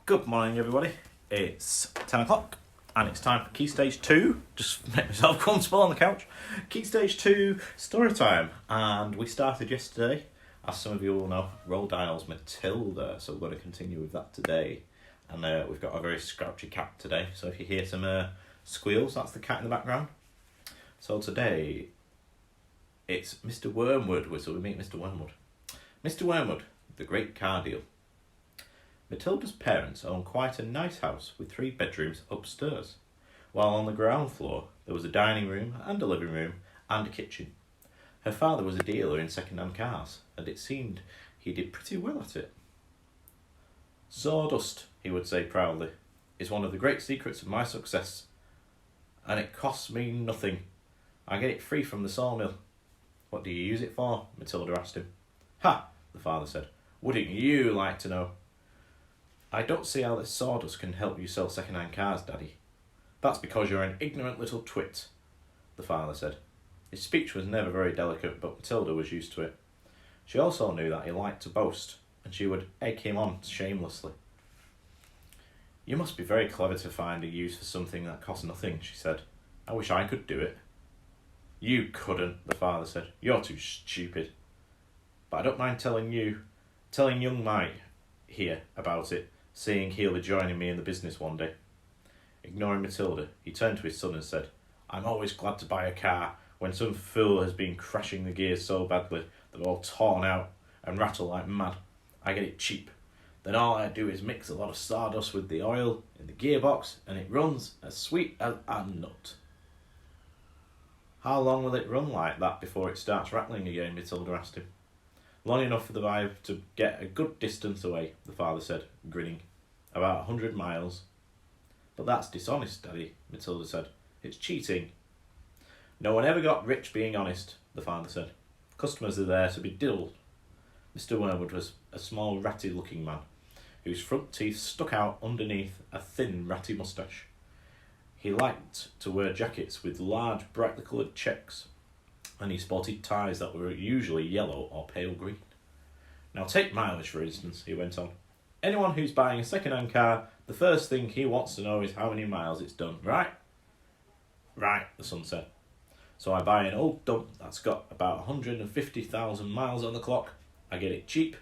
Good morning, everybody. It's 10 o'clock and it's time for Key Stage 2. Just make myself comfortable on the couch. Key Stage 2 Storytime. And we started yesterday, as some of you all know, Roald Dahl's Matilda. So we're going to continue with that today. And we've got a very scratchy cat today. So if you hear some squeals, that's the cat in the background. So today, it's Mr. Wormwood. So we meet Mr. Wormwood. Mr. Wormwood, the great car deal. Matilda's parents owned quite a nice house with 3 bedrooms upstairs, while on the ground floor there was a dining room and a living room and a kitchen. Her father was a dealer in second-hand cars, and it seemed he did pretty well at it. Sawdust, he would say proudly, is one of the great secrets of my success, and it costs me nothing. I get it free from the sawmill. What do you use it for? Matilda asked him. Ha, the father said. Wouldn't you like to know? I don't see how this sawdust can help you sell second-hand cars, Daddy. That's because you're an ignorant little twit, the father said. His speech was never very delicate, but Matilda was used to it. She also knew that he liked to boast, and she would egg him on shamelessly. You must be very clever to find a use for something that costs nothing, she said. I wish I could do it. You couldn't, the father said. You're too stupid. But I don't mind telling young Mike here about it, seeing he'll be joining me in the business one day. Ignoring Matilda, he turned to his son and said, I'm always glad to buy a car when some fool has been crashing the gears so badly they're all torn out and rattle like mad. I get it cheap. Then all I do is mix a lot of sawdust with the oil in the gearbox and it runs as sweet as a nut. How long will it run like that before it starts rattling again? Matilda asked him. Long enough for the vibe to get a good distance away, the father said, grinning. About 100 miles. But that's dishonest, Daddy, Matilda said. It's cheating. No one ever got rich being honest, the father said. Customers are there to be diddled. Mr. Wormwood was a small, ratty-looking man, whose front teeth stuck out underneath a thin, ratty moustache. He liked to wear jackets with large, brightly coloured checks, and he sported ties that were usually yellow or pale green. Now take mileage, for instance, he went on. Anyone who's buying a second-hand car, the first thing he wants to know is how many miles it's done, right? Right, the son said. So I buy an old dump that's got about 150,000 miles on the clock. I get it cheap.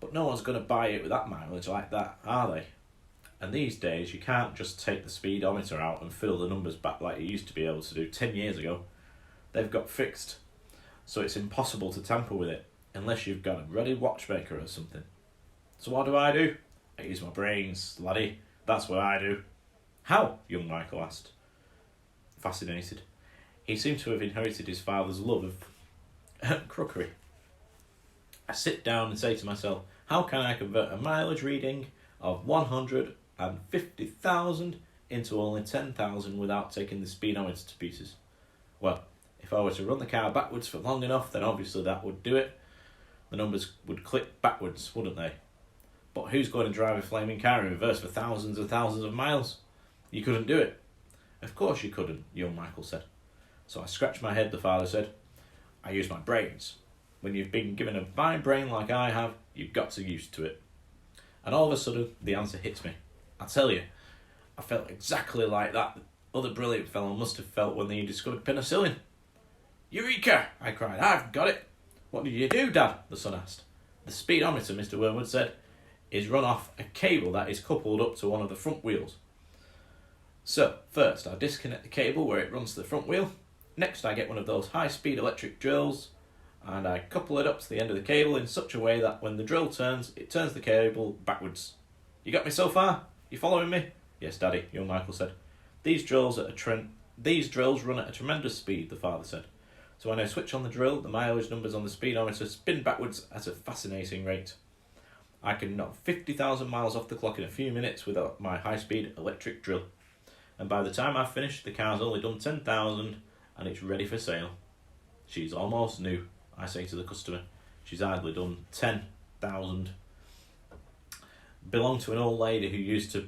But no one's going to buy it with that mileage like that, are they? And these days, you can't just take the speedometer out and fill the numbers back like you used to be able to do 10 years ago. They've got fixed, so it's impossible to tamper with it, unless you've got a ready watchmaker or something. So what do? I use my brains, laddie. That's what I do. How? Young Michael asked, fascinated. He seemed to have inherited his father's love of crookery. I sit down and say to myself, how can I convert a mileage reading of 150,000 into only 10,000 without taking the speedometer to pieces? Well, if I were to run the car backwards for long enough, then obviously that would do it. The numbers would click backwards, wouldn't they? But who's going to drive a flaming car in reverse for thousands and thousands of miles? You couldn't do it. Of course you couldn't, young Michael said. So I scratched my head, the father said. I use my brains. When you've been given a fine brain like I have, you've got to used to it. And all of a sudden, the answer hits me. I tell you, I felt exactly like that other brilliant fellow must have felt when he discovered penicillin. Eureka! I cried. I've got it. What did you do, Dad? The son asked. The speedometer, Mr. Wormwood said, is run off a cable that is coupled up to one of the front wheels. So, first I disconnect the cable where it runs to the front wheel. Next I get one of those high-speed electric drills and I couple it up to the end of the cable in such a way that when the drill turns, it turns the cable backwards. You got me so far? You following me? Yes, Daddy, young Michael said. These drills run at a tremendous speed, the father said. So when I switch on the drill, the mileage numbers on the speedometer spin backwards at a fascinating rate. I can knock 50,000 miles off the clock in a few minutes with my high-speed electric drill. And by the time I've finished, the car's only done 10,000 and it's ready for sale. She's almost new, I say to the customer. She's hardly done 10,000. Belonged to an old lady who used to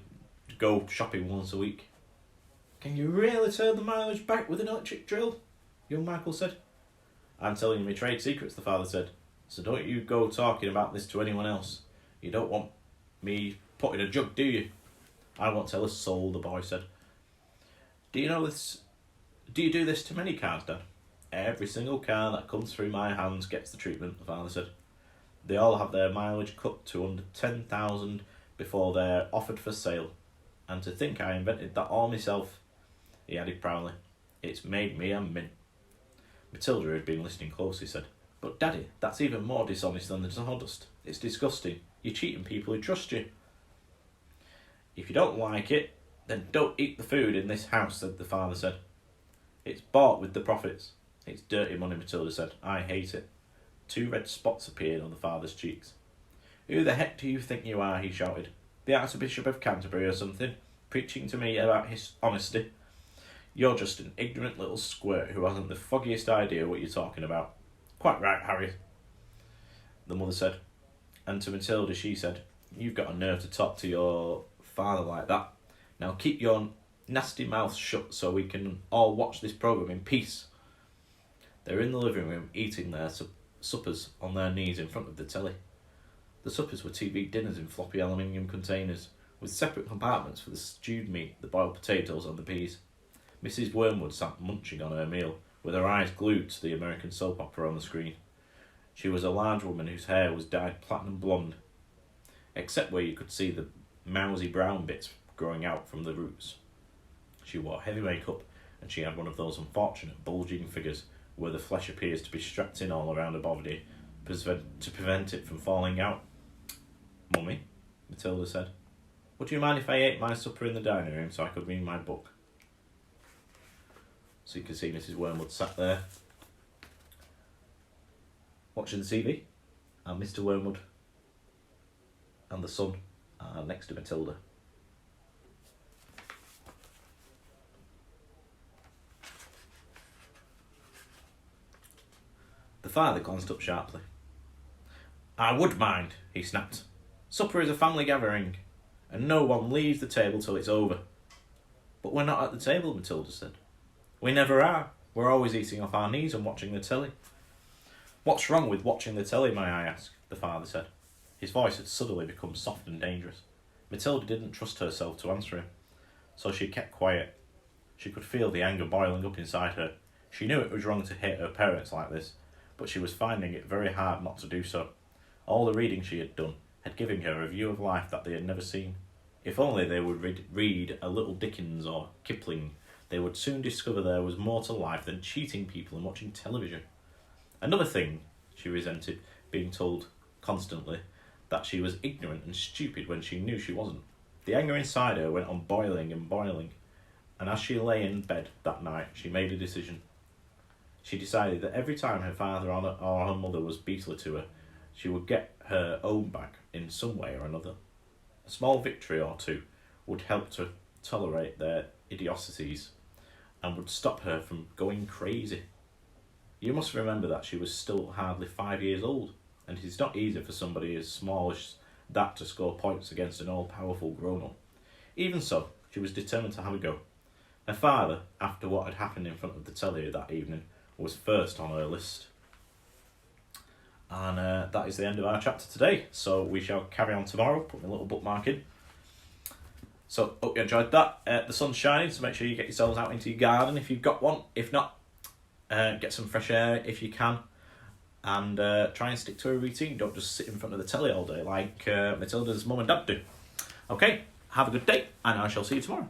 go shopping once a week. Can you really turn the mileage back with an electric drill? Young Michael said. I'm telling you my trade secrets, the father said. So don't you go talking about this to anyone else. You don't want me put in a jug, do you? I won't tell a soul, the boy said. Do you do this to many cars, Dad? Every single car that comes through my hands gets the treatment, the father said. They all have their mileage cut to under 10,000 before they're offered for sale. And to think I invented that all myself, he added proudly. It's made me a mint. Matilda, who had been listening closely, said, But Daddy, that's even more dishonest than the sawdust. It's disgusting. You're cheating people who trust you. If you don't like it, then don't eat the food in this house, said the father said. It's bought with the profits. It's dirty money, Matilda said. I hate it. 2 red spots appeared on the father's cheeks. Who the heck do you think you are, he shouted. The Archbishop of Canterbury or something, preaching to me about his honesty. You're just an ignorant little squirt who hasn't the foggiest idea what you're talking about. Quite right, Harry, the mother said. And to Matilda she said, You've got a nerve to talk to your father like that. Now keep your nasty mouth shut so we can all watch this programme in peace. They were in the living room eating their suppers on their knees in front of the telly. The suppers were TV dinners in floppy aluminium containers, with separate compartments for the stewed meat, the boiled potatoes and the peas. Mrs. Wormwood sat munching on her meal, with her eyes glued to the American soap opera on the screen. She was a large woman whose hair was dyed platinum blonde, except where you could see the mousy brown bits growing out from the roots. She wore heavy makeup, and she had one of those unfortunate bulging figures where the flesh appears to be strapped in all around her body to prevent it from falling out. Mummy, Matilda said, would you mind if I ate my supper in the dining room so I could read my book? So you can see Mrs. Wormwood sat there watching the TV, and Mr. Wormwood and the son are next to Matilda. The father glanced up sharply. I would mind, he snapped. Supper is a family gathering, and no one leaves the table till it's over. But we're not at the table, Matilda said. We never are. We're always eating off our knees and watching the telly. What's wrong with watching the telly, may I ask? The father said. His voice had suddenly become soft and dangerous. Matilda didn't trust herself to answer him, so she kept quiet. She could feel the anger boiling up inside her. She knew it was wrong to hit her parents like this, but she was finding it very hard not to do so. All the reading she had done had given her a view of life that they had never seen. If only they would read a little Dickens or Kipling, they would soon discover there was more to life than cheating people and watching television. Another thing, she resented, being told constantly that she was ignorant and stupid when she knew she wasn't. The anger inside her went on boiling and boiling, and as she lay in bed that night, she made a decision. She decided that every time her father or her mother was beastly to her, she would get her own back in some way or another. A small victory or two would help to tolerate their idiocies and would stop her from going crazy. You must remember that she was still hardly 5 years old, and it is not easy for somebody as small as that to score points against an all-powerful grown-up. Even so, she was determined to have a go. Her father, after what had happened in front of the telly that evening, was first on her list. And that is the end of our chapter today. So we shall carry on tomorrow. Put my little bookmark in. So hope you enjoyed that. The sun's shining, so make sure you get yourselves out into your garden if you've got one. If not, get some fresh air if you can. And try and stick to a routine. Don't just sit in front of the telly all day like Matilda's mum and dad do. Okay, have a good day, and I shall see you tomorrow.